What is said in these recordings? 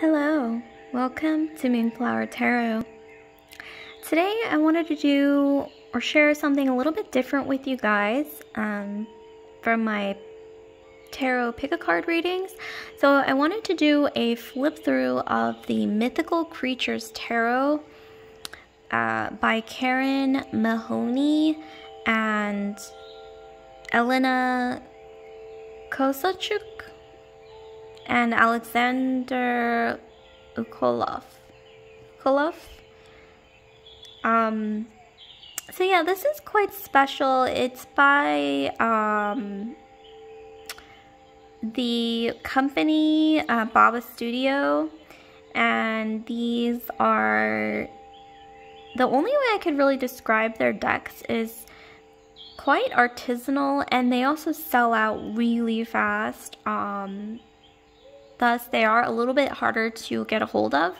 Hello, welcome to Moonflower Tarot. Today I wanted to do or share something a little bit different with you guys from my tarot pick-a-card readings. So I wanted to do a flip through of the Mythical Creatures Tarot by Karen Mahoney and Elena Kosachuk and Alexander Ukolov. So yeah, this is quite special. It's by the company Babastudio, and these are, the only way I could really describe their decks is quite artisanal, and they also sell out really fast. Thus, they are a little bit harder to get a hold of.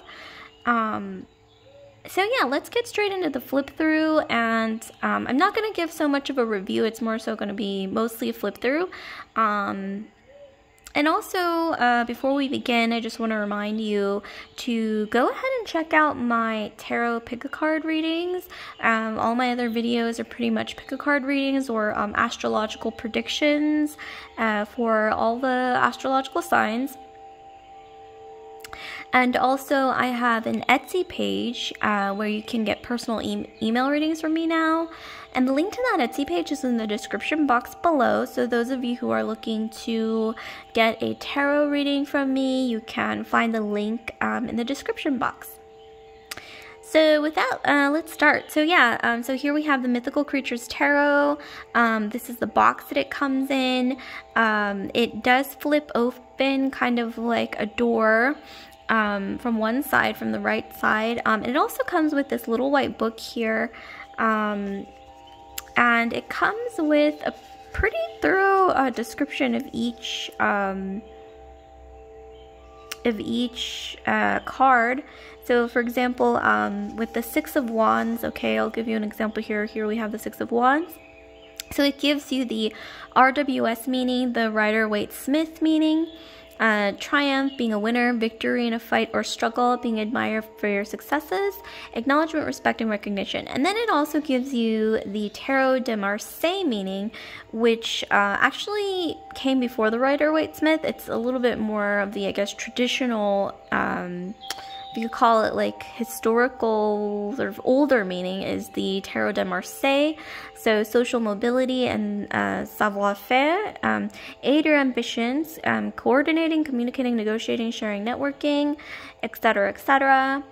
So yeah, let's get straight into the flip through, and I'm not going to give so much of a review. It's more so going to be mostly a flip through. And also, before we begin, I just want to remind you to go ahead and check out my tarot pick-a-card readings. All my other videos are pretty much pick-a-card readings or astrological predictions for all the astrological signs. And also, I have an Etsy page where you can get personal email readings from me now. And the link to that Etsy page is in the description box below. So those of you who are looking to get a tarot reading from me, you can find the link in the description box. So with that, let's start. So yeah, so here we have the Mythical Creatures Tarot. This is the box that it comes in. It does flip open kind of like a door. From one side, from the right side. It also comes with this little white book here, and it comes with a pretty thorough description of each card. So for example, with the Six of Wands, okay, I'll give you an example here. Here we have the Six of Wands. So it gives you the RWS meaning, the Rider-Waite-Smith meaning, triumph, being a winner, victory in a fight or struggle, being admired for your successes, acknowledgement, respect, and recognition. And then it also gives you the Tarot de Marseille meaning, which actually came before the Rider-Waite-Smith. It's a little bit more of the, I guess, traditional, if you could call it like historical, sort of older meaning, is the Tarot de Marseille. So social mobility and savoir-faire, aid your ambitions, coordinating, communicating, negotiating, sharing, networking, etc., etc.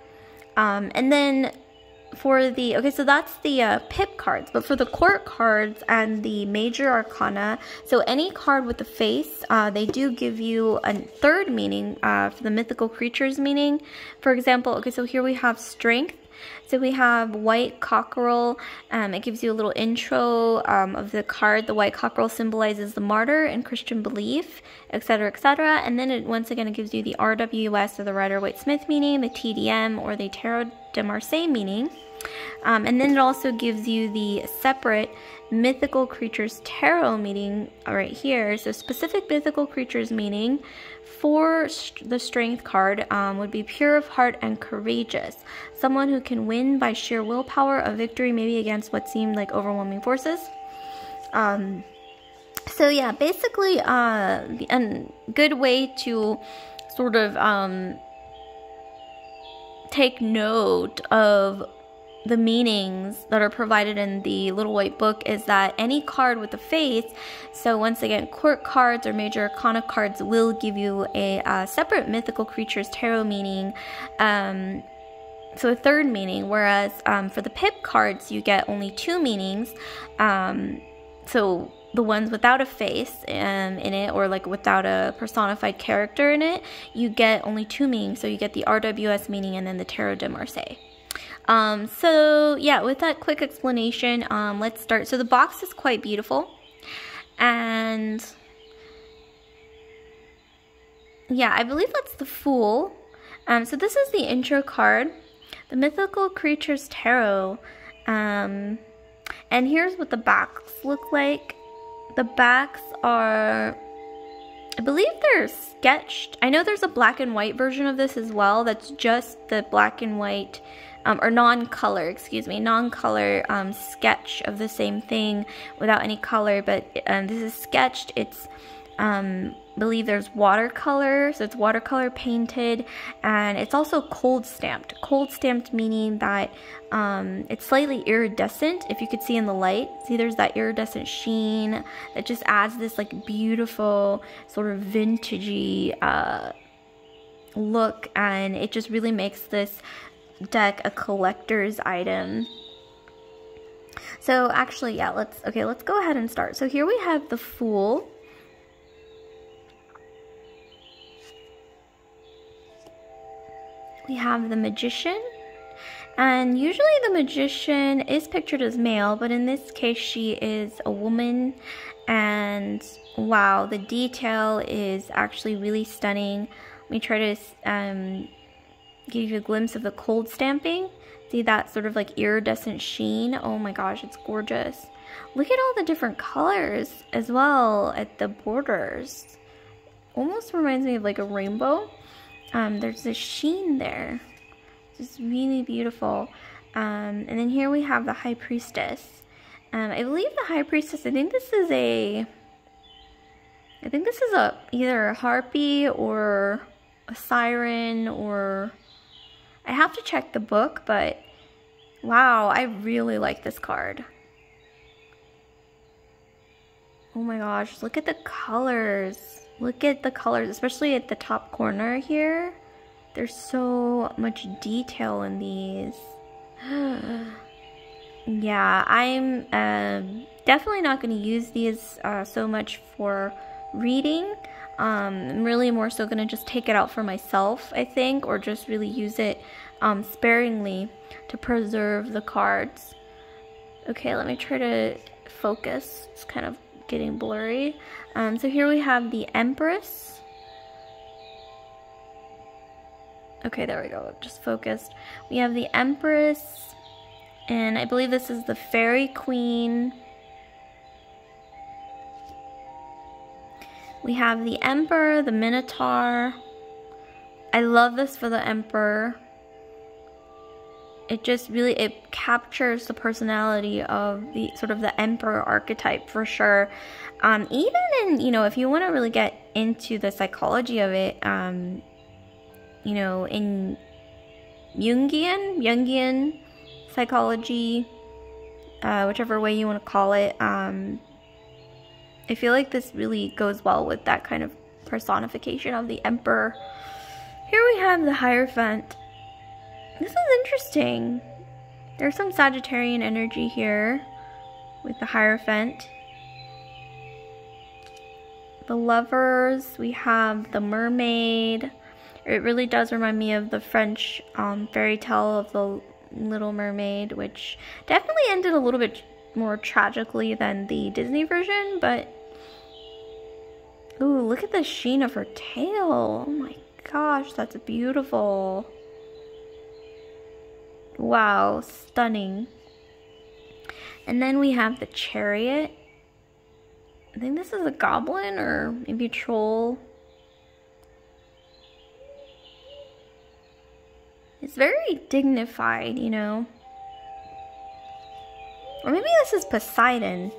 And then for the, okay, so that's the pip cards, but for the court cards and the major arcana, so any card with a face, they do give you a third meaning for the mythical creatures meaning. For example, okay, so here we have strength. So we have white cockerel. It gives you a little intro of the card. The white cockerel symbolizes the martyr and Christian belief, etc., etc. And then it once again it gives you the RWS or the Rider-Waite-Smith meaning, the TDM or the Tarot de Marseille meaning. And then it also gives you the separate Mythical Creatures Tarot meaning right here. So specific Mythical Creatures meaning for the Strength card would be pure of heart and courageous. Someone who can win by sheer willpower, a victory maybe against what seemed like overwhelming forces. So yeah, basically a good way to sort of take note of the meanings that are provided in the little white book is that any card with a face, so once again, court cards or major arcana cards will give you a separate Mythical Creatures Tarot meaning, so a third meaning, whereas for the pip cards you get only two meanings. So the ones without a face in it, or like without a personified character in it, you get only two meanings. So you get the RWS meaning and then the Tarot de Marseille. So yeah, with that quick explanation, let's start. So the box is quite beautiful, and yeah, I believe that's the Fool. So this is the intro card, the Mythical Creatures Tarot, and here's what the backs look like. The backs are I believe they're sketched. I know there's a black and white version of this as well. That's just the black and white, or non-color, excuse me, non-color sketch of the same thing without any color. But this is sketched. It's, I believe there's watercolor, so it's watercolor painted, and it's also cold stamped. Cold stamped meaning that it's slightly iridescent. If you could see in the light, see there's that iridescent sheen that just adds this like beautiful sort of vintagey look, and it just really makes this deck a collector's item. So actually, yeah, let's go ahead and start. So here we have the Fool. We have the Magician, and usually the Magician is pictured as male, but in this case she is a woman, and wow, the detail is actually really stunning. Let me try to give you a glimpse of the cold stamping. See that sort of like iridescent sheen? Oh my gosh, it's gorgeous. Look at all the different colors as well at the borders. Almost reminds me of like a rainbow. There's this sheen there. It's really beautiful. And then here we have the High Priestess. I believe the High Priestess, I think this is either a harpy or a siren, or I have to check the book, but wow, I really like this card. Oh my gosh, look at the colors. Look at the colors, especially at the top corner here. There's so much detail in these. Yeah, I'm definitely not going to use these so much for reading. I'm really more so going to just take it out for myself, I think, or just really use it sparingly to preserve the cards. Okay, let me try to focus. It's kind of getting blurry. So here we have the Empress. Okay, there we go, just focused. We have the Empress, and I believe this is the Fairy Queen. We have the Emperor, the Minotaur. I love this for the Emperor. It just really, it captures the personality of the sort of the Emperor archetype for sure. Even in, you know, if you want to really get into the psychology of it, you know, in Jungian psychology, whichever way you want to call it, I feel like this really goes well with that kind of personification of the Emperor. Here we have the Hierophant. This is interesting. There's some Sagittarian energy here with the Hierophant. The Lovers, we have the Mermaid. It really does remind me of the French fairy tale of the Little Mermaid, which definitely ended a little bit more tragically than the Disney version, but ooh, look at the sheen of her tail. Oh my gosh, that's beautiful. Wow, stunning. And then we have the Chariot. I think this is a goblin or maybe a troll. It's very dignified, you know. Or maybe this is Poseidon.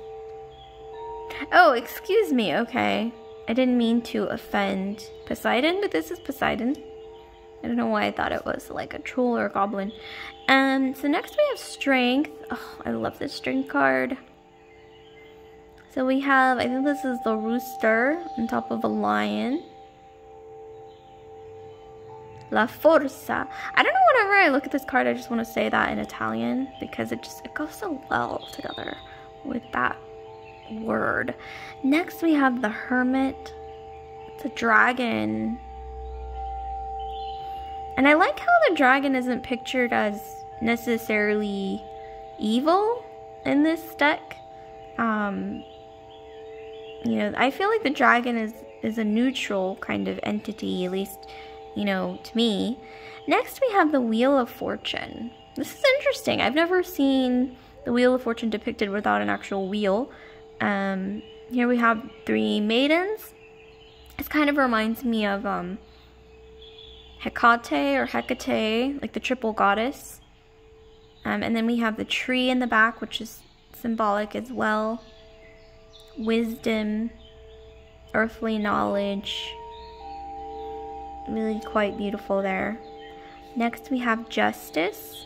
Oh, excuse me, okay. I didn't mean to offend Poseidon, but this is Poseidon. I don't know why I thought it was like a troll or a goblin. So next we have Strength. Oh, I love this Strength card. So we have, I think this is the Rooster on top of a lion. La Forza. I don't know, whenever I look at this card, I just want to say that in Italian because it goes so well together with that word. Next we have the Hermit. It's a dragon. And I like how the dragon isn't pictured as necessarily evil in this deck. You know, I feel like the dragon is a neutral kind of entity, at least, you know, to me. Next we have the Wheel of Fortune. This is interesting. I've never seen the Wheel of Fortune depicted without an actual wheel. Here we have 3 maidens. This kind of reminds me of Hecate or Hecate, like the triple goddess. And then we have the tree in the back, which is symbolic as well. Wisdom, earthly knowledge. Really quite beautiful there. Next we have justice.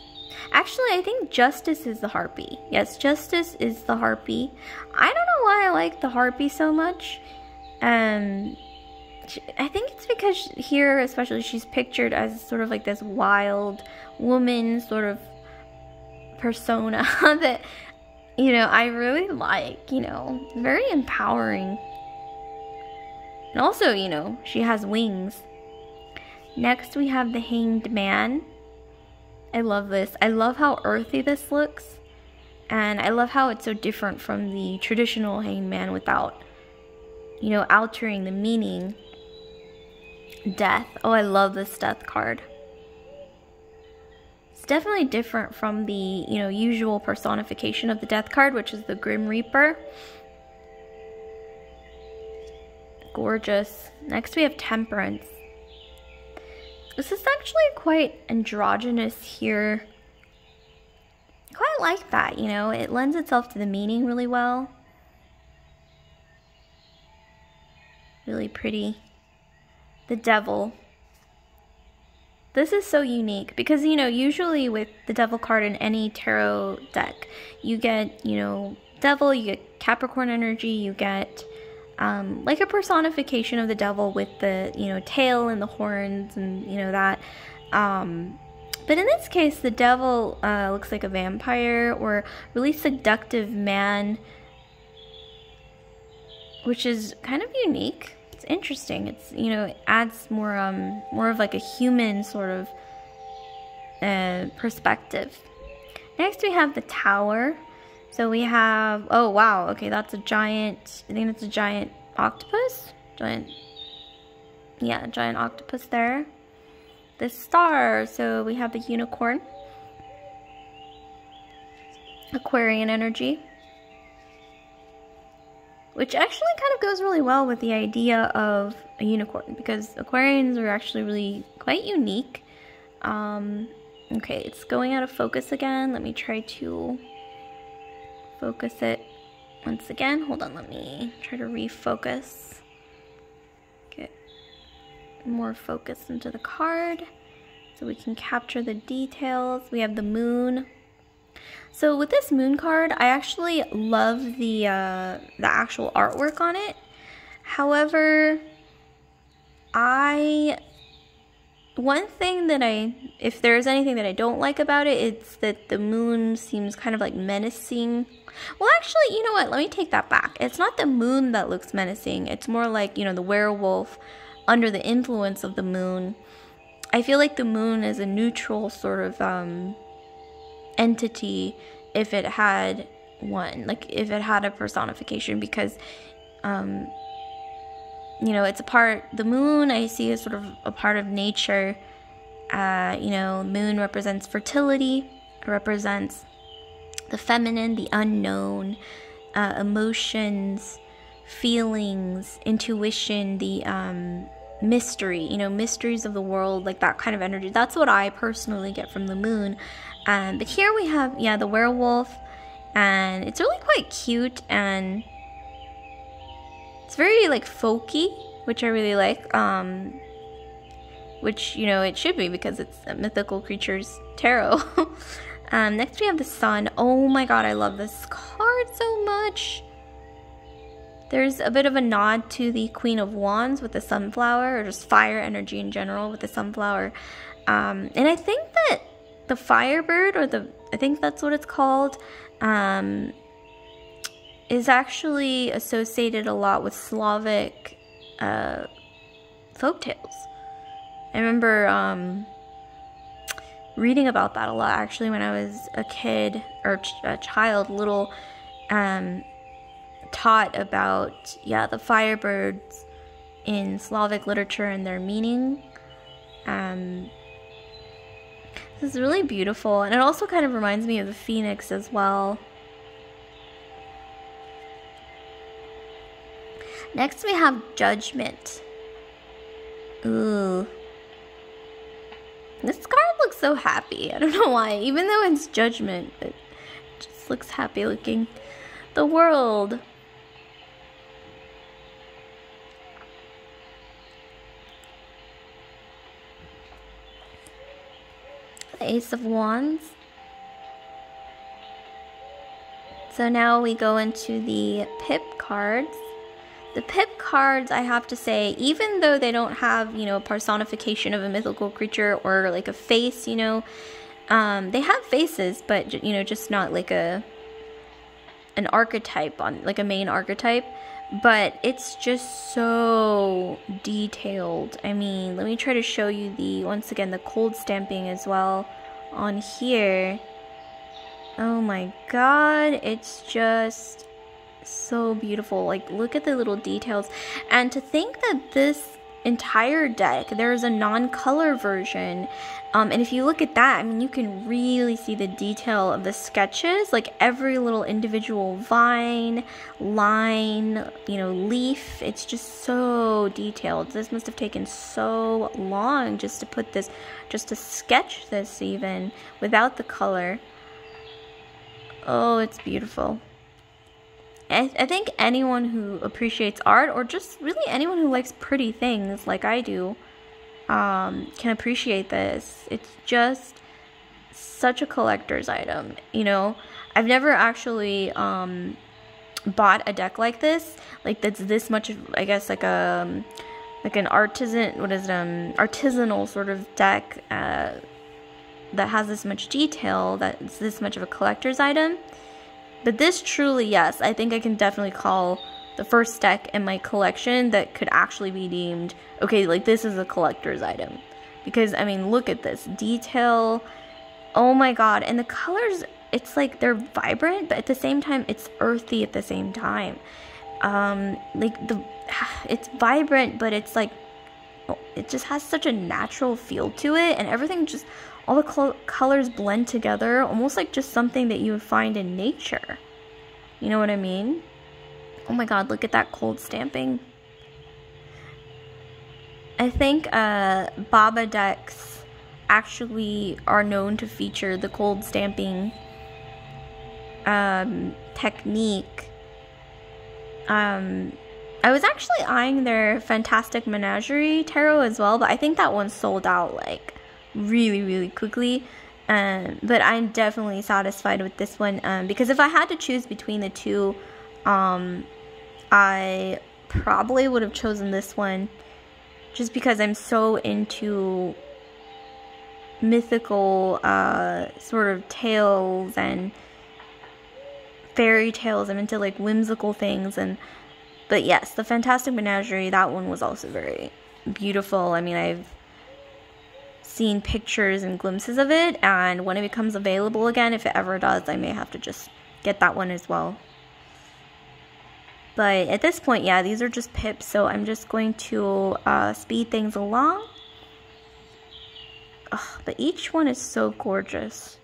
Actually, I think justice is the harpy. Yes, justice is the harpy. I don't know why I like the harpy so much. I think it's because here, especially, she's pictured as sort of like this wild woman sort of persona that, you know, I really like, you know, very empowering. And also, you know, she has wings. Next, we have the Hanged Man. I love this. I love how earthy this looks. And I love how it's so different from the traditional Hanged Man without, you know, altering the meaning. Death. Oh, I love this death card. It's definitely different from the, you know, usual personification of the death card, which is the Grim Reaper. Gorgeous. Next we have Temperance. This is actually quite androgynous here. I quite like that, you know, it lends itself to the meaning really well. Really pretty. The Devil. This is so unique because, you know, usually with the Devil card in any tarot deck, you get, you know, Devil, you get Capricorn energy, you get like a personification of the devil with the, you know, tail and the horns and, you know, that. But in this case, the devil looks like a vampire or really seductive man, which is kind of unique. It's interesting. It's, you know, it adds more of like a human sort of perspective. Next we have the Tower. So we have, oh wow, okay, that's a giant, I think that's a giant octopus? Giant octopus there. The Star, so we have the Unicorn. Aquarian energy. Which actually kind of goes really well with the idea of a unicorn, because Aquarians are actually really quite unique. Okay, it's going out of focus again. Let me try to focus it once again. Hold on, let me try to refocus. Get more focus into the card so we can capture the details. We have the Moon. So with this Moon card, I actually love the actual artwork on it. However, one thing that if there's anything that I don't like about it, it's that the moon seems kind of like menacing. Well, actually, you know what? Let me take that back. It's not the moon that looks menacing. It's more like, you know, the werewolf under the influence of the moon. I feel like the moon is a neutral sort of entity if it had one, like if it had a personification, because you know, it's a part, the moon I see as sort of a part of nature. You know, moon represents fertility, it represents the feminine, the unknown, emotions, feelings, intuition, the mystery, you know, mysteries of the world, like that kind of energy. That's what I personally get from the moon. But here we have, yeah, the werewolf, and it's really quite cute, and it's very like folky, which I really like, which, you know, it should be because it's a Mythical Creatures tarot. Next we have the Sun. Oh my god, I love this card so much. There's a bit of a nod to the Queen of Wands with the sunflower, or just fire energy in general with the sunflower. And I think that the Firebird, or I think that's what it's called, is actually associated a lot with Slavic folktales. I remember reading about that a lot, actually, when I was a kid, or a child, little, taught about, yeah, the Firebirds in Slavic literature and their meaning. This is really beautiful, and it also kind of reminds me of the Phoenix as well. Next we have Judgment. Ooh. This card looks so happy. I don't know why. Even though it's Judgment, it just looks happy looking. The World. The Ace of Wands. So now we go into the pip cards. The pip cards, I have to say, even though they don't have, you know, a personification of a mythical creature or like a face, you know, they have faces, but, you know, just not like an archetype, on like a main archetype. But it's just so detailed. I mean, let me try to show you once again, the cold stamping as well on here. Oh my god, it's just so beautiful. Like, look at the little details. And to think that this entire deck, there's a non-color version, and if you look at that, I mean, you can really see the detail of the sketches, like every little individual vine, line, you know, leaf. It's just so detailed. This must have taken so long just to put this, just to sketch this even without the color. Oh, it's beautiful. I think anyone who appreciates art, or just really anyone who likes pretty things like I do, can appreciate this. It's just such a collector's item, you know. I've never actually bought a deck like this, like that's this much, I guess, like an artisan, artisanal sort of deck that has this much detail, that's this much of a collector's item. But this truly, yes, I think I can definitely call the first deck in my collection that could actually be deemed, okay, like this is a collector's item. Because, I mean, look at this detail. Oh my god. And the colors, it's like they're vibrant, but at the same time, it's earthy at the same time. It's vibrant, but it's like, it just has such a natural feel to it. And everything just, all the colors blend together, almost like just something that you would find in nature. You know what I mean? Oh my god, look at that cold stamping. I think Baba decks actually are known to feature the cold stamping technique. I was actually eyeing their Fantastic Menagerie tarot as well, but I think that one sold out like really quickly. But I'm definitely satisfied with this one, because if I had to choose between the two, I probably would have chosen this one just because I'm so into mythical sort of tales and fairy tales. I'm into like whimsical things. But yes, the Fantastic Menagerie, that one was also very beautiful. I mean, I've seen pictures and glimpses of it, and when it becomes available again, if it ever does, I may have to just get that one as well. But at this point, yeah, these are just pips, so I'm just going to speed things along. Ugh, but each one is so gorgeous.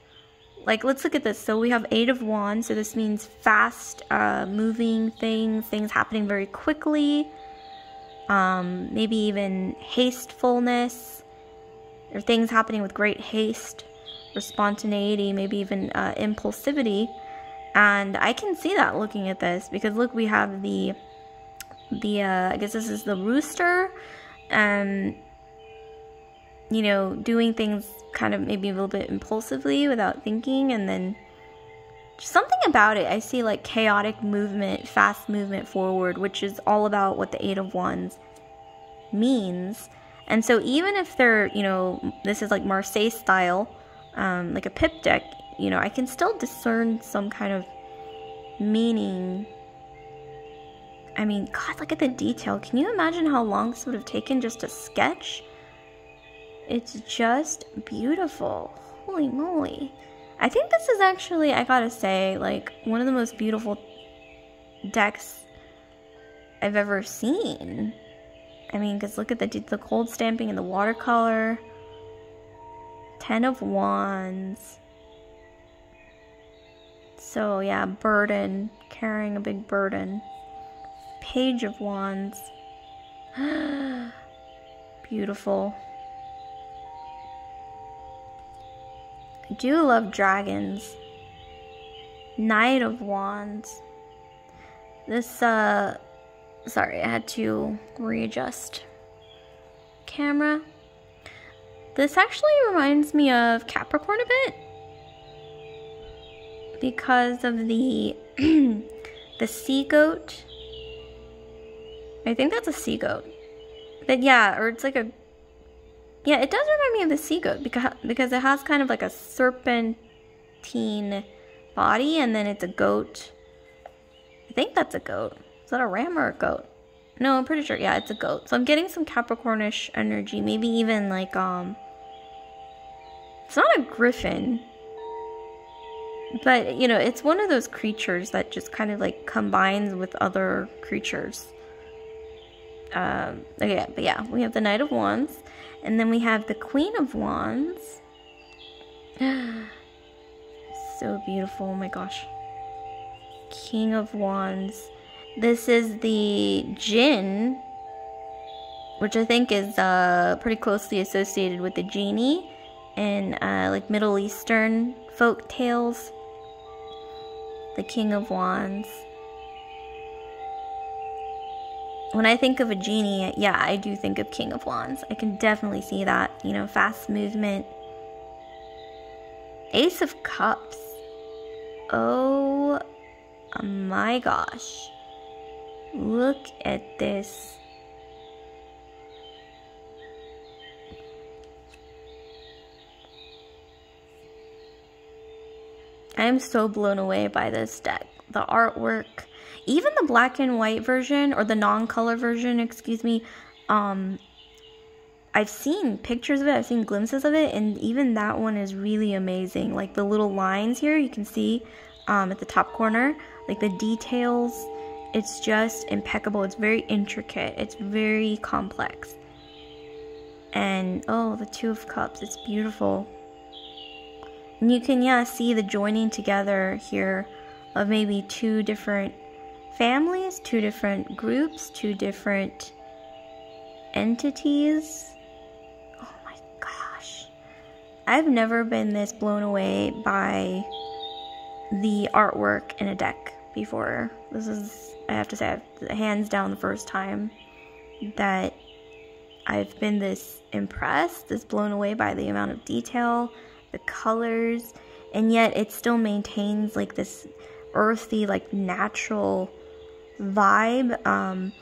Like, let's look at this. So we have 8 of Wands, so this means fast moving things happening very quickly, maybe even hastefulness, or things happening with great haste, or spontaneity, maybe even impulsivity. And I can see that looking at this, because look, we have the I guess this is the rooster, you know, doing things kind of maybe a little bit impulsively without thinking, and then just something about it, I see like chaotic movement, fast movement forward, which is all about what the 8 of Wands means. And so even if they're, you know, this is like Marseille style, like a pip deck, you know, I can still discern some kind of meaning. I mean, god, look at the detail. Can you imagine how long this would have taken just to sketch? It's just beautiful. Holy moly. I think this is actually, I gotta say, like one of the most beautiful decks I've ever seen. I mean, because look at the cold stamping and the watercolor. 10 of Wands. So yeah, burden, carrying a big burden. Page of Wands. beautiful. I do love dragons. Knight of Wands. This, sorry, I had to readjust camera. This actually reminds me of Capricorn a bit because of the the sea goat. I think that's a sea goat. But yeah, or it's like a, yeah, it does remind me of the sea goat because it has kind of like a serpentine body, and then it's a goat. I think that's a goat. Is that a ram or a goat? No, I'm pretty sure. Yeah, it's a goat. So I'm getting some Capricornish energy. Maybe even like, it's not a griffin. But, you know, it's one of those creatures that just kind of like combines with other creatures. Okay, but yeah, we have the Knight of Wands. And then we have the Queen of Wands. So beautiful, oh my gosh. King of Wands. This is the Jinn, which I think is pretty closely associated with the genie in like Middle Eastern folk tales. The King of Wands. When I think of a genie, yeah, I do think of King of Wands. I can definitely see that, you know, fast movement. Ace of Cups. Oh my gosh. Look at this. I'm so blown away by this deck. The artwork, even the black and white version, or the non-color version, excuse me, I've seen pictures of it, I've seen glimpses of it, and even that one is really amazing. Like the little lines here, you can see at the top corner, like the details, it's just impeccable. It's very intricate, it's very complex. And oh, the Two of Cups, it's beautiful. And you can, yeah, see the joining together here of maybe two different families, two different groups, two different entities. Oh my gosh. I've never been this blown away by the artwork in a deck before. This is, I have to say, hands down the first time that I've been this impressed, this blown away by the amount of detail, the colors, and yet it still maintains like this earthy, like natural vibe.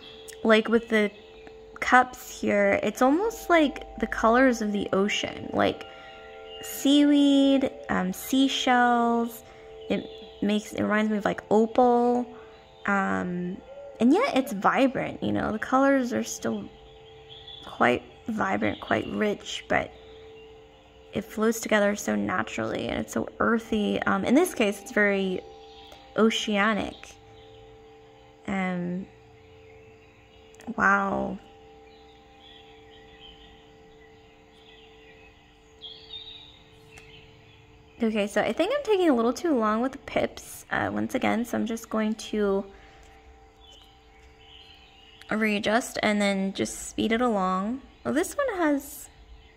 Like with the cups here, it's almost like the colors of the ocean, like seaweed, seashells. It reminds me of like opal, and yet it's vibrant, you know, the colors are still quite vibrant, quite rich, but it flows together so naturally, and it's so earthy. In this case, it's very oceanic. Wow. Okay, so I think I'm taking a little too long with the pips once again, so I'm just going to readjust and then just speed it along. Well, this one has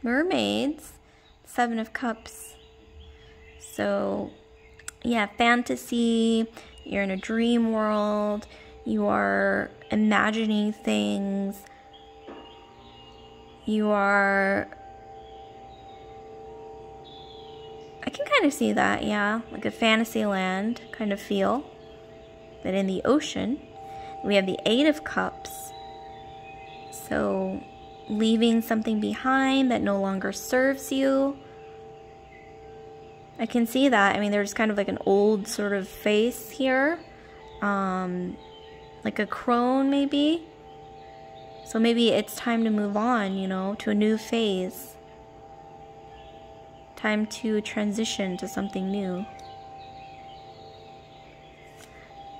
mermaids, Seven of Cups. So yeah, fantasy, you're in a dream world, you are imagining things, you are, I can kind of see that, yeah, like a fantasy land kind of feel. But in the ocean, we have the Eight of Cups. So leaving something behind that no longer serves you. I can see that. I mean, there's kind of like an old sort of face here. Like a crone maybe. So maybe it's time to move on, you know, to a new phase. Time to transition to something new.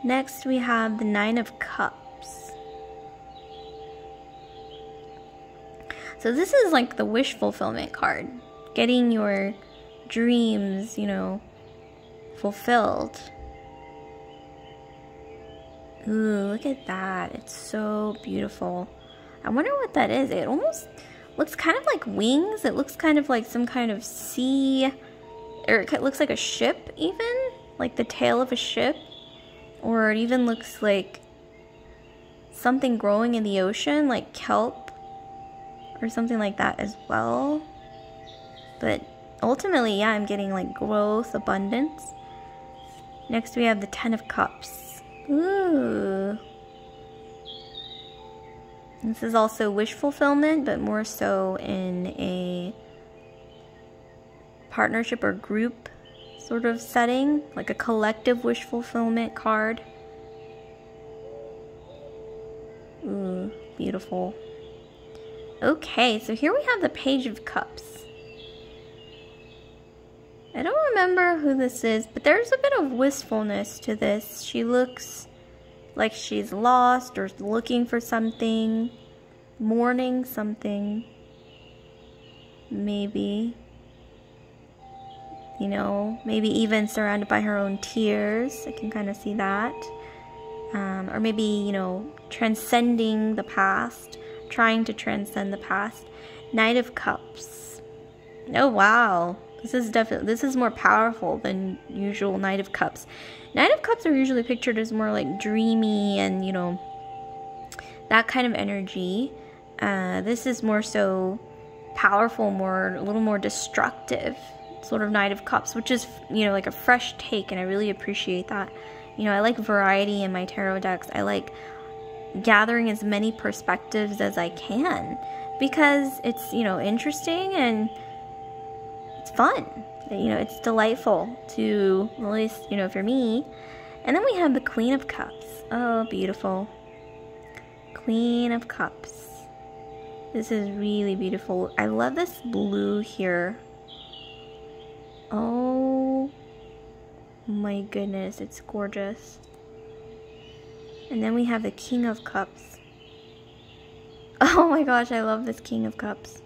Next we have the Nine of Cups. So this is like the wish fulfillment card. Getting your dreams, you know, fulfilled. Ooh, look at that. It's so beautiful. I wonder what that is. It almost looks kind of like wings. It looks kind of like some kind of sea, or it looks like a ship even, like the tail of a ship. Or it even looks like something growing in the ocean, like kelp or something like that as well. But ultimately, yeah, I'm getting like growth, abundance. Next we have the 10 of Cups. Ooh. This is also wish fulfillment, but more so in a partnership or group sort of setting, like a collective wish fulfillment card. Ooh, beautiful. Okay, so here we have the Page of Cups. I don't remember who this is, but there's a bit of wistfulness to this. She looks like she's lost or looking for something, mourning something, maybe. You know, maybe even surrounded by her own tears. I can kind of see that. Or maybe, you know, transcending the past, trying to transcend the past. Knight of Cups. Oh, wow. This is more powerful than usual Knight of Cups. Knight of Cups are usually pictured as more like dreamy and, you know, that kind of energy. This is more so powerful, a little more destructive sort of Knight of Cups, which is, you know, like a fresh take, and I really appreciate that. You know, I like variety in my tarot decks. I like gathering as many perspectives as I can because it's, you know, interesting and it's fun. You know, it's delightful to, at least, you know, for me. And then we have the Queen of Cups. Oh, beautiful. Queen of Cups. This is really beautiful. I love this blue here. Oh my goodness, it's gorgeous. And then we have the King of Cups. Oh my gosh, I love this King of Cups.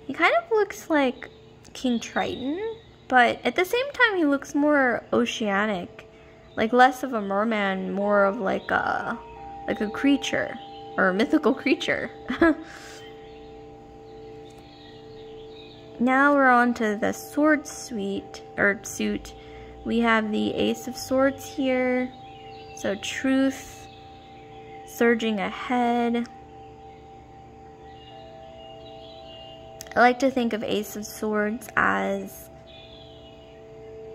He kind of looks like King Triton, but at the same time he looks more oceanic. Like less of a merman, more of like a creature, or a mythical creature. Now we're on to the sword suit. We have the Ace of Swords here. So truth, surging ahead. I like to think of Ace of Swords as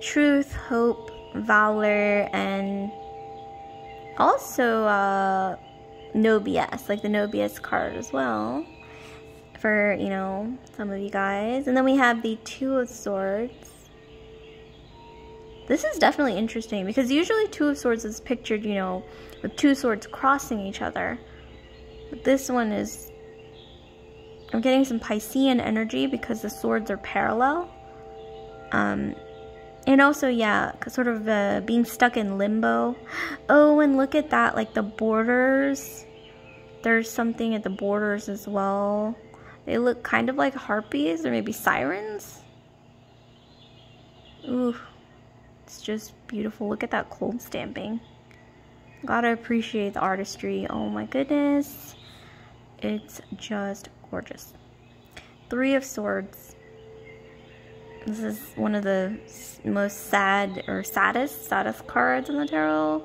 truth, hope, valor, and also no BS, like the no BS card as well. For, you know, some of you guys. And then we have the Two of Swords. This is definitely interesting because usually Two of Swords is pictured, you know, with two swords crossing each other. But this one is, I'm getting some Piscean energy because the swords are parallel. And also, yeah, sort of being stuck in limbo. Oh, and look at that, like the borders. There's something at the borders as well. They look kind of like harpies or maybe sirens. Ooh, it's just beautiful. Look at that cold stamping. Gotta appreciate the artistry. Oh my goodness. It's just gorgeous. Three of Swords. This is one of the most saddest cards in the tarot.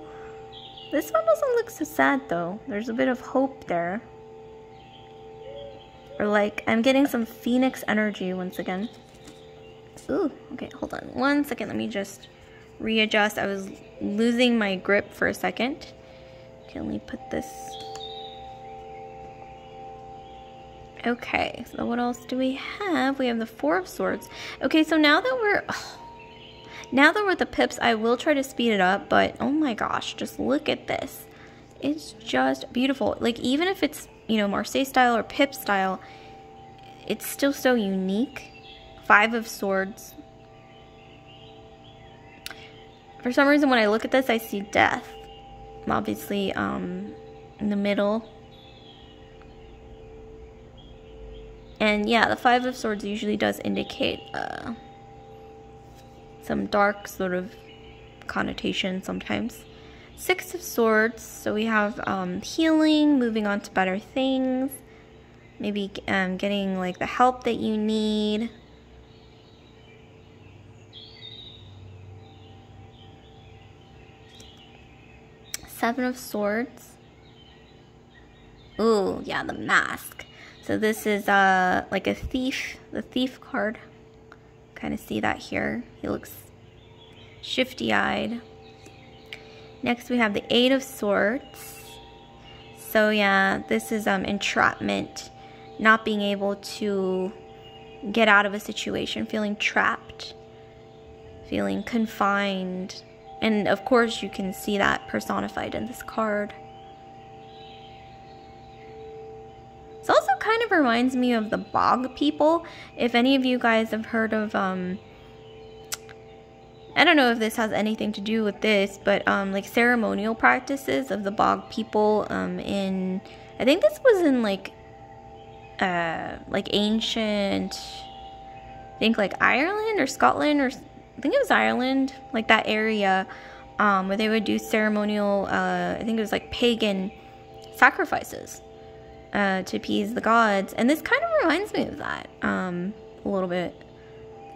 This one doesn't look so sad though. There's a bit of hope there. Or like, I'm getting some Phoenix energy once again. Ooh, okay, hold on 1 second. Let me just readjust. I was losing my grip for a second. Okay, let me put this. Okay, so what else do we have? We have the Four of Swords. Okay, so now that we're at the pips, I will try to speed it up, but oh my gosh, just look at this. It's just beautiful. Like, even if it's, you know, Marseille style or pip style, it's still so unique. Five of Swords. For some reason, when I look at this, I see death. Obviously, in the middle. And yeah, the Five of Swords usually does indicate some dark sort of connotation sometimes. Six of Swords, so we have healing, moving on to better things. maybe getting like the help that you need. Seven of Swords. Ooh, yeah, the Mask. So this is like a thief, the Thief card. Kind of see that here. He looks shifty-eyed. Next we have the Eight of Swords. So yeah, this is entrapment, not being able to get out of a situation, feeling trapped, feeling confined. And of course you can see that personified in this card. This also kind of reminds me of the bog people. If any of you guys have heard of, I don't know if this has anything to do with this, but like ceremonial practices of the bog people in, I think this was in like ancient, I think like Ireland or Scotland, or I think it was Ireland, like that area, where they would do ceremonial, I think it was like pagan sacrifices to appease the gods. And this kind of reminds me of that a little bit.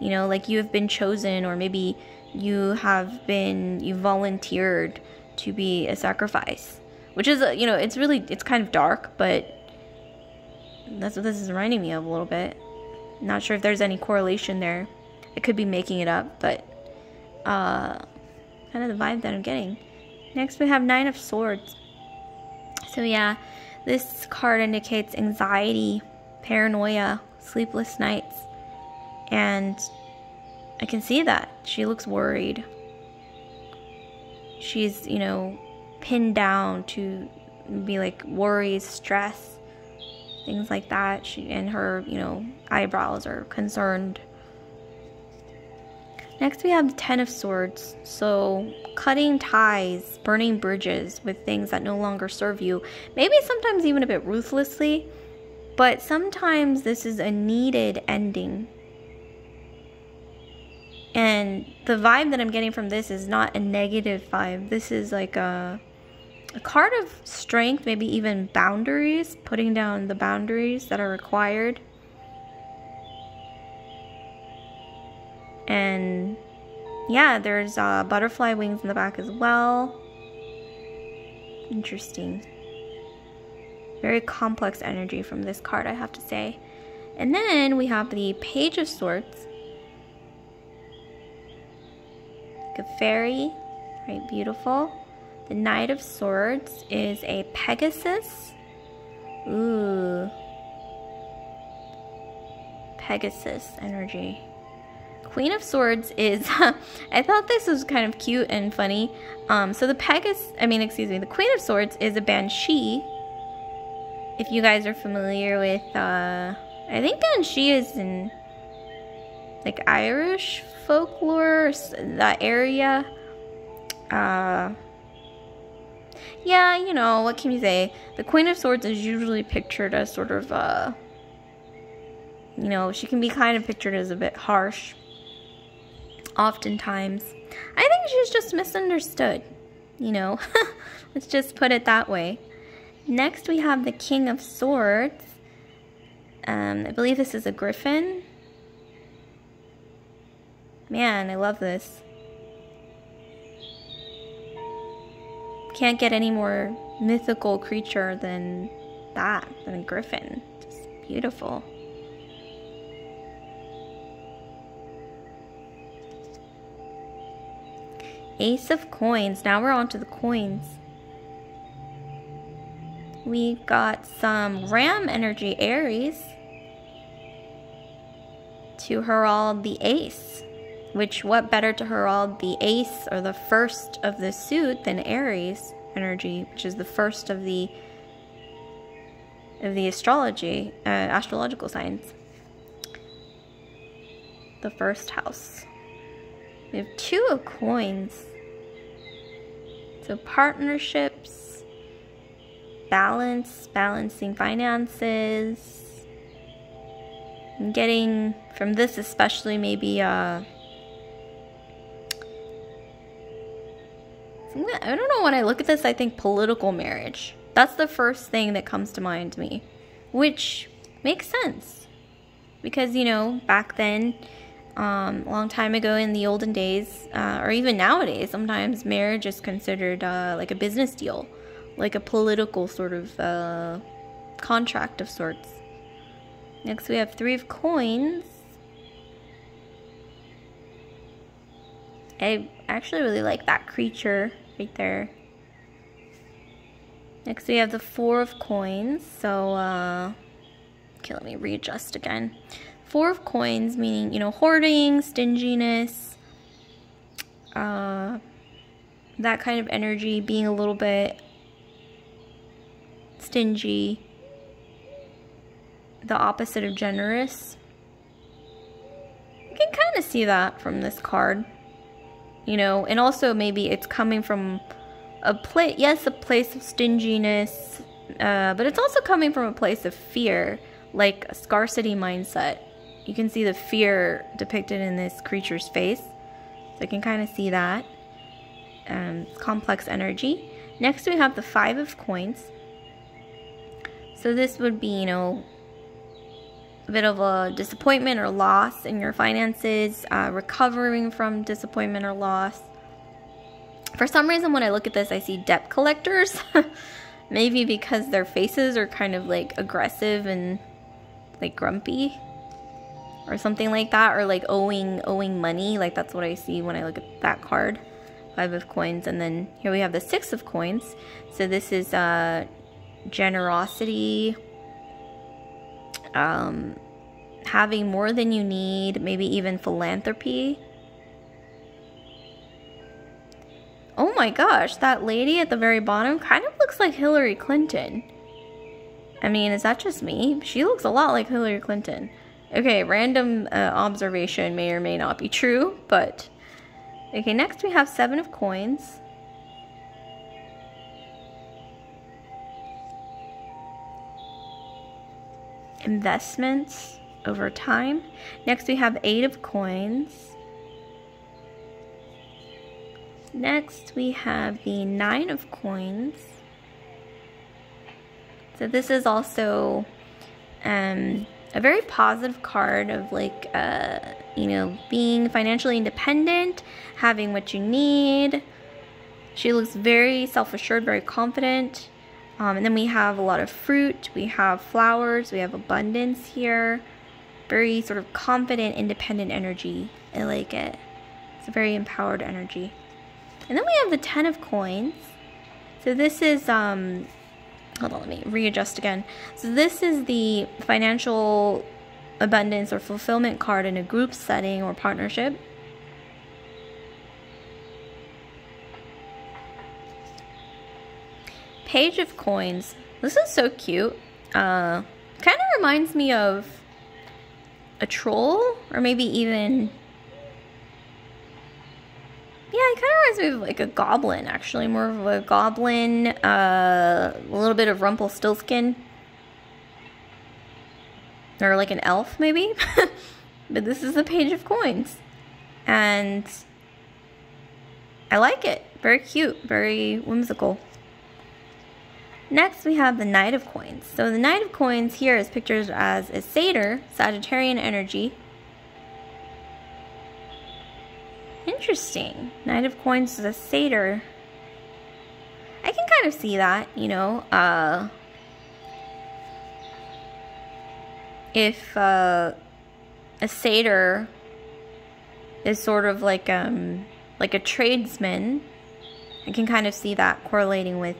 You know, like you have been chosen, or maybe you volunteered to be a sacrifice, which is, you know, it's kind of dark, but that's what this is reminding me of a little bit. Not sure if there's any correlation there. I could be making it up, but kind of the vibe that I'm getting. Next we have Nine of Swords. So yeah, this card indicates anxiety, paranoia, sleepless nights, and I can see that. She looks worried. She's, you know, pinned down to be like worries, stress, things like that. And her, you know, eyebrows are concerned. Next we have the Ten of Swords. So cutting ties, burning bridges with things that no longer serve you. Maybe sometimes even a bit ruthlessly, but sometimes this is a needed ending. And the vibe that I'm getting from this is not a negative vibe. This is like a card of strength, maybe even boundaries, putting down the boundaries that are required. And yeah, there's butterfly wings in the back as well. Interesting. Very complex energy from this card, I have to say. And then we have the Page of Swords. Like a fairy, right? Beautiful. The Knight of Swords is a Pegasus. Ooh. Pegasus energy. Queen of Swords is, I thought this was kind of cute and funny. So the the Queen of Swords is a Banshee. If you guys are familiar with, I think Banshee is in like Irish folklore, that area. Yeah, you know, what can you say? The Queen of Swords is usually pictured as sort of, you know, she can be kind of pictured as a bit harsh. Oftentimes. I think she's just misunderstood, you know. Let's just put it that way. Next we have the King of Swords. I believe this is a griffin. Man, I love this. Can't get any more mythical creature than that, than a griffin. Just beautiful. Ace of Coins. Now we're on to the coins. We've got some Ram energy, Aries, to herald the Ace. Which, what better to herald the Ace, or the first of the suit, than Aries energy, which is the first of the astrology, astrological signs. The first house. We have Two of Coins. So partnerships, balancing finances. I'm getting from this especially maybe I don't know, when I look at this I think political marriage. That's the first thing that comes to mind to me. Which Makes sense. Because, you know, back then, a long time ago in the olden days, or even nowadays, sometimes marriage is considered like a business deal, like a political sort of contract of sorts. Next we have 3 of coins. I actually really like that creature right there. Next we have the 4 of coins. So, okay, let me readjust again. 4 of coins meaning, you know, hoarding, stinginess, that kind of energy, being a little bit stingy. The opposite of generous. You can kind of see that from this card. You know, and also maybe it's coming from a place, yes, a place of stinginess, but it's also coming from a place of fear, like a scarcity mindset. You can see the fear depicted in this creature's face. So I can kind of see that. Complex energy. Next we have the 5 of coins. So this would be, you know, a bit of a disappointment or loss in your finances, recovering from disappointment or loss. For some reason when I look at this I see debt collectors. Maybe because their faces are kind of like aggressive and like grumpy or something like that, or like owing money. Like that's what I see when I look at that card. 5 of coins. And then here we have the 6 of coins. So this is generosity, having more than you need, maybe even philanthropy. Oh my gosh, that lady at the very bottom kind of looks like Hillary Clinton. I mean, is that just me? She looks a lot like Hillary Clinton. Okay, random observation, may or may not be true, but... Okay, next we have 7 of coins. Investments over time. Next we have 8 of coins. Next we have the 9 of coins. So this is also a very positive card of like, you know, being financially independent, having what you need. She looks very self-assured, very confident. And then we have a lot of fruit, we have flowers, we have abundance here. Very sort of confident, independent energy. I like it. It's a very empowered energy. And then we have the 10 of coins. So this is, hold on, let me readjust again. So this is the financial abundance or fulfillment card in a group setting or partnership. Page of coins. This is so cute. Kind of reminds me of a troll, or maybe even... Yeah, it kind of reminds me of like a goblin, actually. More of a goblin, a little bit of Rumpelstiltskin. Or like an elf, maybe. But this is the Page of Coins. And I like it. Very cute, very whimsical. Next, we have the Knight of Coins. So the Knight of Coins here is pictured as a satyr, Sagittarian energy. Interesting. Knight of Coins is a satyr. I can kind of see that, you know. If a satyr is sort of like a tradesman, I can kind of see that correlating with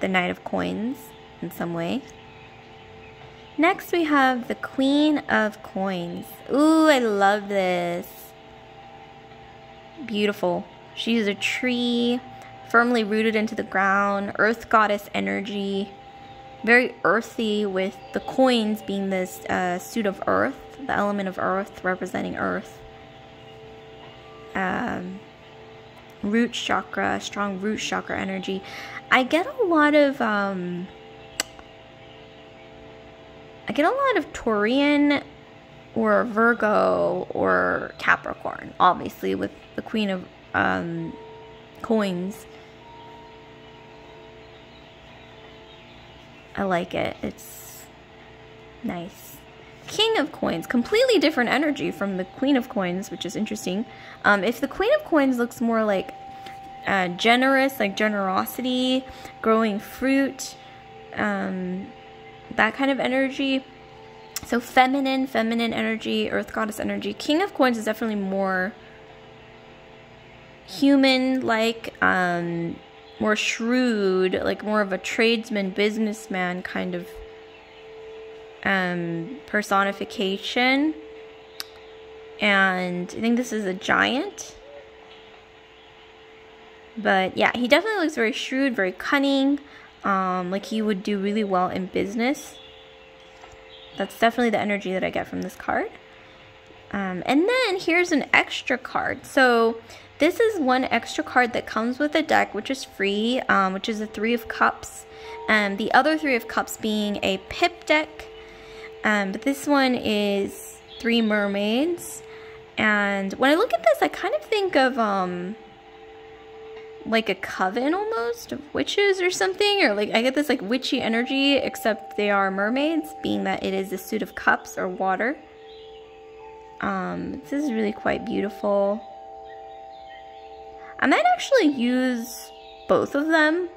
the Knight of Coins in some way. Next we have the Queen of Coins. Ooh, I love this. Beautiful. She is a tree, firmly rooted into the ground, earth goddess energy, very earthy, with the coins being this suit of earth, the element of earth representing earth. Root chakra, strong root chakra energy. I get a lot of Taurian or Virgo or Capricorn, obviously, with the Queen of Coins. I like it. It's nice. King of Coins, completely different energy from the Queen of Coins, which is interesting. If the Queen of Coins looks more like generous, like generosity, growing fruit, that kind of energy. So feminine energy, earth goddess energy. King of Coins is definitely more human-like, more shrewd, like more of a tradesman, businessman kind of personification. And I think this is a giant. But yeah, he definitely looks very shrewd, very cunning, like he would do really well in business. That's definitely the energy that I get from this card. And then here's an extra card. So this is one extra card that comes with a deck, which is free, which is a 3 of Cups. The other 3 of Cups being a pip deck. But this one is 3 mermaids. And when I look at this, I kind of think of like a coven almost of witches or something, or like I get this like witchy energy, except they are mermaids, being that it is the suit of cups or water. This is really quite beautiful. I might actually use both of them.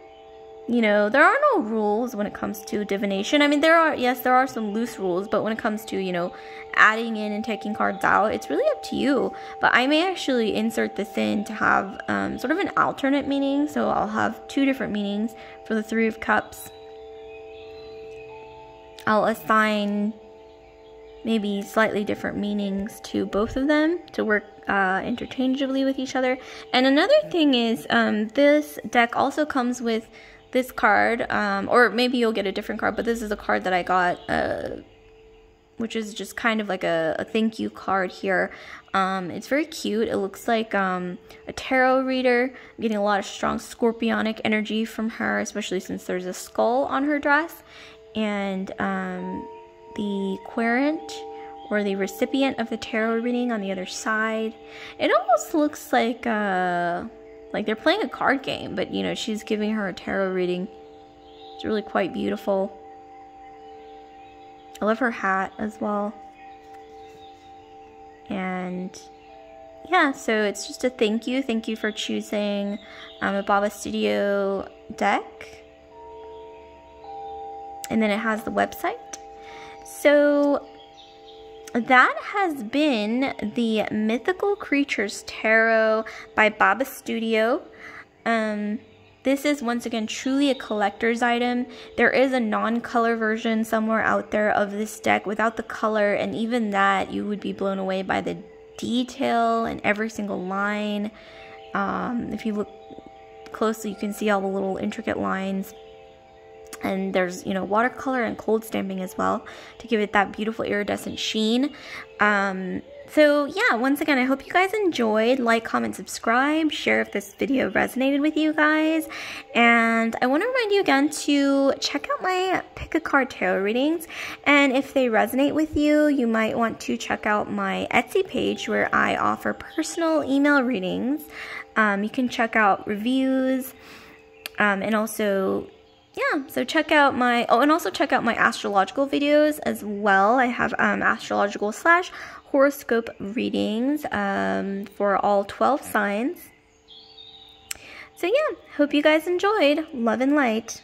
You know, there are no rules when it comes to divination. I mean, there are some loose rules, but when it comes to, you know, adding in and taking cards out, it's really up to you. But I may actually insert this in to have sort of an alternate meaning. So I'll have 2 different meanings for the 3 of Cups. I'll assign maybe slightly different meanings to both of them to work interchangeably with each other. And another thing is this deck also comes with this card, or maybe you'll get a different card, but this is a card that I got, which is just kind of like a thank you card here. It's very cute. It looks like a tarot reader. I'm getting a lot of strong scorpionic energy from her, especially since there's a skull on her dress. And the querent, or the recipient of the tarot reading on the other side. It almost looks like they're playing a card game, but you know, she's giving her a tarot reading. It's really quite beautiful. I love her hat as well. And yeah, so it's just a thank you. Thank you for choosing a babastudio deck. And then it has the website. So that has been the Mythical Creatures Tarot by babastudio. This is, once again, truly a collector's item. There is a non-color version somewhere out there of this deck without the color, and even that, you would be blown away by the detail and every single line. If you look closely, you can see all the little intricate lines. And there's, you know, watercolor and cold stamping as well to give it that beautiful iridescent sheen. So yeah, once again, I hope you guys enjoyed. Like, comment, subscribe, share if this video resonated with you guys. And I want to remind you again to check out my pick a card tarot readings. And if they resonate with you, you might want to check out my Etsy page where I offer personal email readings. You can check out reviews, and also, yeah, so check out my, and also check out my astrological videos as well. I have astrological / horoscope readings for all 12 signs. So yeah, hope you guys enjoyed. Love and light.